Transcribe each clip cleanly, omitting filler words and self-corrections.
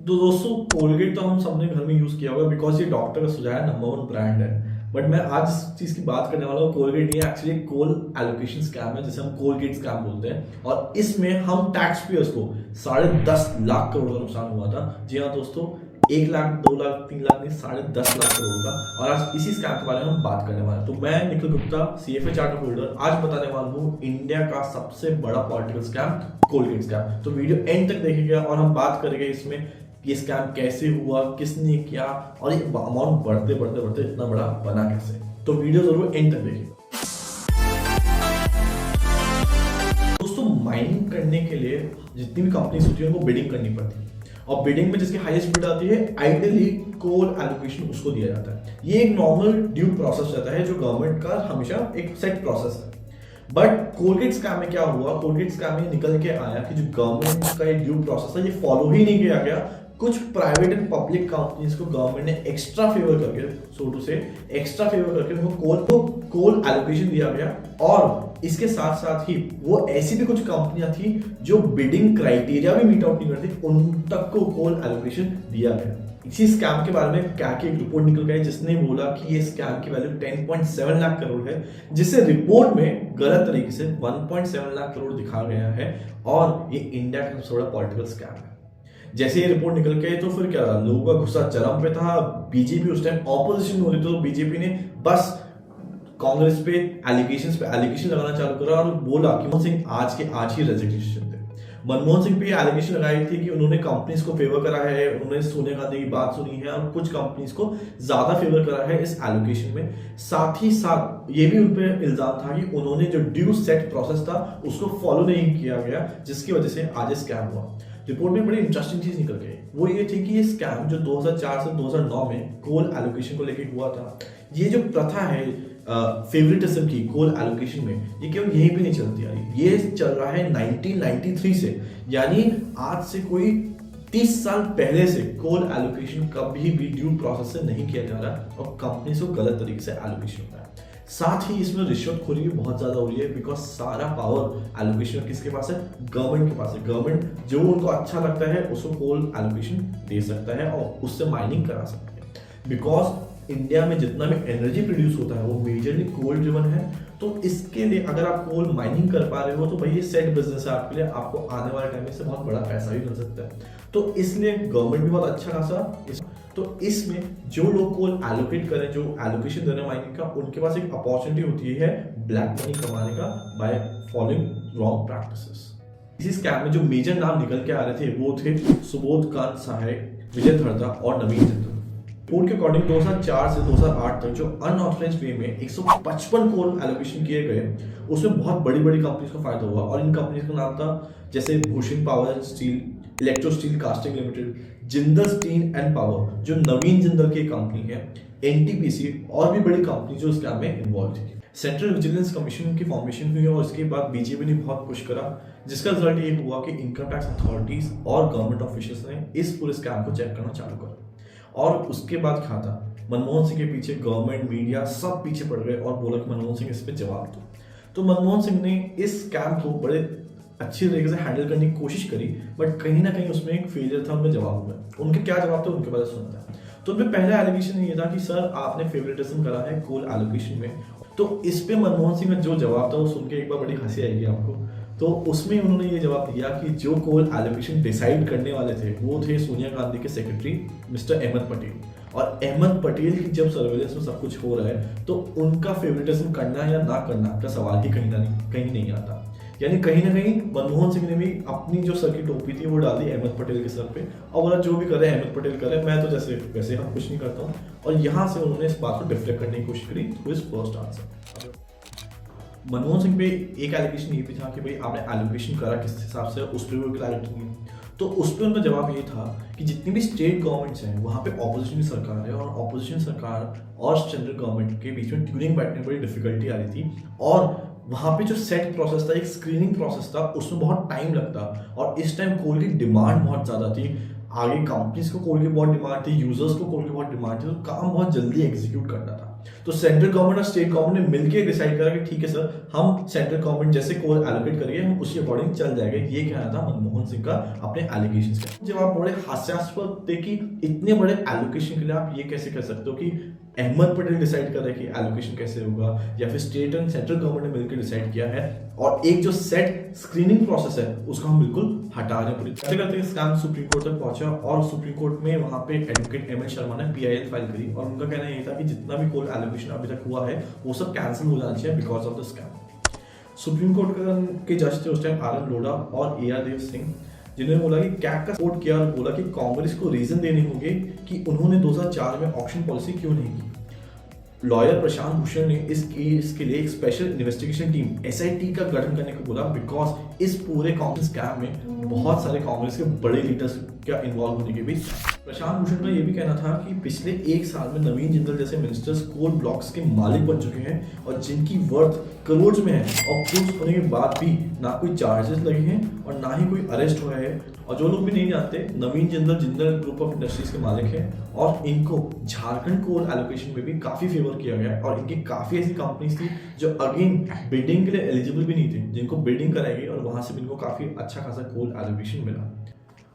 तो दोस्तों कोलगेट तो हम सबने घर में यूज किया होगा बिकॉज ये डॉक्टर का सुझाया नंबर 1 ब्रांड है। बट मैं आज इस चीज की बात करने वाला हूँ। कोलगेट ये एक्चुअली कोल एलोकेशन स्कैम है जिसे हम कोलगेट स्कैम बोलते हैं, और इसमें हम टैक्स पेयर्स को 10.5 लाख करोड़ का नुकसान हुआ था। जी हाँ दोस्तों, 1 लाख 2 लाख 3 लाख नहीं, 10.5 लाख करोड़ का। और आज इसी स्कैम के बारे में हम बात करने वाले हैं। तो मैं Nikhil Gupta, CFA charter holder, आज बताने वाला हूँ इंडिया का सबसे बड़ा पॉलिटिकल स्कैम, कोलगेट स्कैम। तो वीडियो एंड तक देखिएगा और हम बात करेंगे इसमें ये स्कैम कैसे हुआ, किसने किया, और ये अमाउंट बढ़ते बढ़ते बढ़ते इतना बड़ा बना कैसे। तो वीडियो जरूर एंड तक देखिएगा। दोस्तों, माइनिंग करने के लिए जितनी भी कंपनीज होती है उनको बिडिंग करनी पड़ती है, और बिडिंग में जिसकी हाईएस्ट बिड आती है आइडियली कोल एलोकेशन उसको दिया जाता है। ये एक नॉर्मल ड्यू प्रोसेस रहता है जो गवर्नमेंट का हमेशा एक सेट प्रोसेस है। बट कोलगेट स्कैम में क्या हुआ, कोलगेट स्कैम में निकल के आया कि जो गवर्नमेंट का ये ड्यू प्रोसेस है ये फॉलो ही नहीं किया गया। कुछ प्राइवेट एंड पब्लिक कंपनीज को गवर्नमेंट ने एक्स्ट्रा फेवर करके, सो टू से एक्स्ट्रा फेवर करके उनको कोल एलोकेशन दिया गया। और इसके साथ साथ ही वो ऐसी भी कुछ कंपनियां थी जो बिडिंग क्राइटेरिया भी मीट आउट नहीं करती, उन तक को कोल एलोकेशन दिया गया। इसी स्कैम के बारे में क्या की एक रिपोर्ट निकल गई जिसने बोला कि ये स्कैम की वैल्यू 10.7 लाख करोड़ है, जिसे रिपोर्ट में गलत तरीके से 1.7 लाख करोड़ दिखा गया है। और ये इंडिया का सबसे बड़ा पॉलिटिकल स्कैम है। जैसे ये रिपोर्ट निकल गई तो फिर क्या रहा, लोगों का गुस्सा चरम पे था। बीजेपी उस टाइम ऑपोजिशन हो रही थी, तो बीजेपी ने बस कांग्रेस पे एलिगेशन लगाना चालू करा और बोला कि मनमोहन सिंह आज के आज ही रेजिग्नेशन दे। मनमोहन सिंह पे एलिगेशन लगाई थी कि उन्होंने कंपनीज को फेवर करा है, उन्होंने सोनिया गांधी की बात सुनी है और कुछ कंपनीज को ज्यादा फेवर करा है इस एलोकेशन में। साथ ही साथ ये भी उन पे इल्जाम था कि उन्होंने जो ड्यू सेट प्रोसेस था उसको फॉलो नहीं किया गया, जिसकी वजह से आज स्कैम हुआ। रिपोर्ट में बड़ी इंटरेस्टिंग चीज निकल गई, वो ये थी कि ये स्कैम जो 2004 से 2009 में कोल एलोकेशन को लेकर हुआ था, ये जो प्रथा है फेवरेटिज्म की कोल एलोकेशन में, ये केवल यहीं पे नहीं चलती आ रही, ये चल रहा है 1993 से। यानी आज से कोई 30 साल पहले से कोल एलोकेशन कभी भी ड्यू प्रोसेस से नहीं किया जा रहा और कंपनी को गलत तरीके से एलोकेशन होता है। साथ ही इसमें रिश्वतखोरी भी बहुत ज्यादा हो रही है बिकॉज सारा पावर एलोकेशन किसके पास है, गवर्नमेंट के पास है। गवर्नमेंट जो उनको अच्छा लगता है उसको कोल एलोकेशन दे सकता है और उससे माइनिंग करा सकता है। बिकॉज इंडिया में जितना भी एनर्जी प्रोड्यूस होता है वो मेजरली कोल ड्रिवन है। तो इसके लिए अगर आप कोल माइनिंग कर पा रहे हो तो भाई ये सेट बिजनेस है आपके लिए, आपको आने वाले टाइम में से बहुत बड़ा पैसा भी मिल सकता है। तो इसलिए गवर्नमेंट भी बहुत अच्छा खासा तो इसमें जो लोग कोल एलोकेट करें, जो एलोकेशन दे रहे हैं माइनिंग का, उनके पास एक अपॉर्चुनिटी होती है ब्लैक मनी कमाने का बाय फॉलोइंग रॉन्ग प्रैक्टिसेस। इसी स्कैम में जो मेजर नाम निकल के आ रहे थे वो थे सुबोध कांत सहाय, विजय धरदा और नवीन जिंदल। रिपोर्ट के अकॉर्डिंग 2004 से 2008 तक जो अनऑथराइज्ड वे में 155 कोल एलोकेशन किए गए, उसमें बहुत बड़ी बड़ी कंपनीज को फायदा हुआ। और इन कंपनीज का नाम था जैसे Bhushan power and steel, electro steel casting limited, Jindal steel and power जो नवीन जिंदल की कंपनी है, NTPC और भी बड़ी कंपनी जो स्कैम में इन्वॉल्व थी। सेंट्रल विजिलेंस कमीशन की फॉर्मेशन हुई और इसके बाद बीजेपी ने बहुत पुश करा, जिसका रिजल्ट ये हुआ कि इनकम टैक्स अथॉरिटीज और गवर्नमेंट ऑफिशियल्स ने इस पूरे स्कैम को चेक करना चालू करा। और उसके बाद क्या था, मनमोहन सिंह के पीछे गवर्नमेंट, मीडिया सब पीछे पड़ गए और बोला कि मनमोहन सिंह इस पे जवाब दो। तो मनमोहन सिंह ने इस स्कैम को बड़े अच्छी तरीके से हैंडल करने की कोशिश करी, बट कहीं ना कहीं उसमें एक फेलियर था उनका जवाब में। उनके क्या जवाब थे उनके बारे में सुनता है। तो उनमें पहला एलिगेशन ये था कि सर आपने फेवरेटिज्म करा है कोल एलोकेशन में। तो इस पे मनमोहन सिंह का जो जवाब था वो सुन के एक बार बड़ी हंसी आएगी आपको। तो उसमें उन्होंने ये जवाब दिया कि जो कोल एलोकेशन डिसाइड करने वाले थे वो थे सोनिया गांधी के सेक्रेटरी मिस्टर अहमद पटेल। और अहमद पटेल की जब सर्वेलेंस में सब कुछ हो रहा है तो उनका फेवरेटिज्म करना या ना करना का सवाल ही कहीं नहीं आता। यानी कहीं ना कहीं मनमोहन सिंह ने भी अपनी जो सर की टोपी थी वो डाल दी अहमद पटेल के सर पे और बोला जो भी करे अहमद पटेल करे, मैं तो जैसे वैसे हम कुछ नहीं करता हूँ। और यहाँ से उन्होंने इस बात को डिफ्लेक्ट करने की कोशिश करी through his first answer. Manmohan Singh पे एक एलिगेशन ये भी था कि भाई आपने एलोकेशन करा किस हिसाब से, उस पर भी क्लैरिटी नहीं। तो उस पर उनका जवाब ये था कि जितनी भी स्टेट गवर्नमेंट्स हैं वहाँ पे ऑपोजिशन की सरकार है और ऑपोजिशन सरकार और सेंट्रल गवर्नमेंट के बीच में ट्यूनिंग बैठने में बड़ी डिफिकल्टी आ रही थी। और वहाँ पे जो सेट प्रोसेस था, एक स्क्रीनिंग प्रोसेस था, उसमें बहुत टाइम लगता और इस टाइम कोल की डिमांड बहुत ज़्यादा थी। आगे कंपनीज को कोल की बहुत डिमांड थी, यूजर्स को कोल की बहुत डिमांड थी, तो काम बहुत जल्दी एग्जीक्यूट करना था। तो सेंट्रल गवर्नमेंट और स्टेट गवर्नमेंट ने मिलकर डिसाइड करा कि ठीक है सर, हम सेंट्रल गवर्नमेंट जैसे कोल एलोकेट करेंगे, हम उसी अकॉर्डिंग चल जाएगा। ये कहना था मनमोहन सिंह का अपने एलिगेशंस का। जब आप बड़े हास्यास्पद थे कि इतने बड़े एलोकेशन के लिए आप ये कैसे कर सकते हो कि अहमद पटेल डिसाइड कर रहे हैं कि एलोकेशन कैसे होगा, या फिर स्टेट एंड सेंट्रल गवर्नमेंट ने मिलकर डिसाइड किया है, और एक जो सेट स्क्रीनिंग प्रोसेस है उसको हम बिल्कुल हटा रहे हैं पूरी करते करते स्कैम सुप्रीम कोर्ट तक पहुंचा, और सुप्रीम कोर्ट में वहां पे एडवोकेट एम एल शर्मा ने PIL फाइल करी, और उनका कहना ये था कि जितना भी कोल एलोकेशन अभी तक हुआ है वो सब कैंसिल हो जाना चाहिए because of the scam. Supreme court के जज थे उस टाइम RN लोढ़ा और AR देव सिंह, जिन्होंने बोला कि कैग का सपोर्ट किया और बोला कि कांग्रेस को रीजन देने होंगे कि उन्होंने 2004 में ऑक्शन पॉलिसी क्यों नहीं की। लॉयर प्रशांत भूषण ने इस केस के लिए एक स्पेशल इन्वेस्टिगेशन टीम SIT का गठन करने को बोला, बिकॉज इस पूरे कांग्रेस स्कैम में बहुत सारे कांग्रेस के बड़े लीडर्स का इन्वॉल्व होने के बीच प्रशांत भूषण का यह भी कहना था कि पिछले एक साल में नवीन जिंदल जैसे मिनिस्टर्स कोल ब्लॉक्स के मालिक बन चुके हैं और जिनकी वर्थ करोड़ में है, और प्रूफ होने के बाद भी ना कोई चार्जेस लगे हैं और ना ही कोई अरेस्ट हुआ है। और जो लोग भी नहीं जानते, नवीन जिंदल ग्रुप ऑफ इंडस्ट्रीज के मालिक हैं, और इनको झारखंड कोल एलोकेशन में भी काफी फेवर किया गया है, और इनकी काफी ऐसी कंपनीज थी जो अगेन बिडिंग के लिए एलिजिबल भी नहीं थी, जिनको बिडिंग कराएगी और वहां से भी इनको काफी अच्छा खासा कोल एलोकेशन मिला।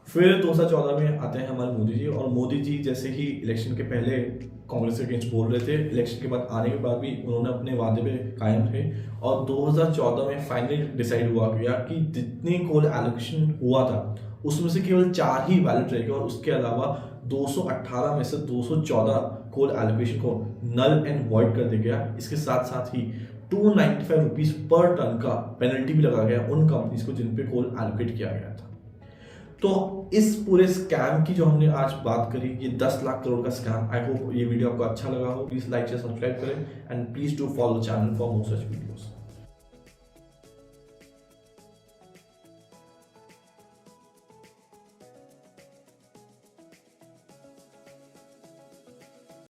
फिर 2014 में आते हैं हमारे मोदी जी, और मोदी जी जैसे ही इलेक्शन के पहले कांग्रेस के अगेंस्ट बोल रहे थे, इलेक्शन के बाद आने के बाद भी उन्होंने अपने वादे पे कायम थे, और 2014 में फाइनली डिसाइड हुआ गया कि जितनी कोल एलोकेशन हुआ था उसमें से केवल 4 ही वैलिड रहेगा, और उसके अलावा 218 में से 214 कोल एलोकेशन को नल एंड वॉइड कर दिया गया। इसके साथ साथ ही 295 रुपीज पर टन का पेनल्टी भी लगा गया उन कंपनीज को जिन पे कोल एलोकेट किया गया था। तो इस पूरे स्कैम की जो हमने आज बात करी, ये 10 लाख करोड़ का स्कैम, आई होप ये वीडियो आपको अच्छा लगा हो। प्लीज लाइक शेयर सब्सक्राइब करें, and please do follow channel for more such videos.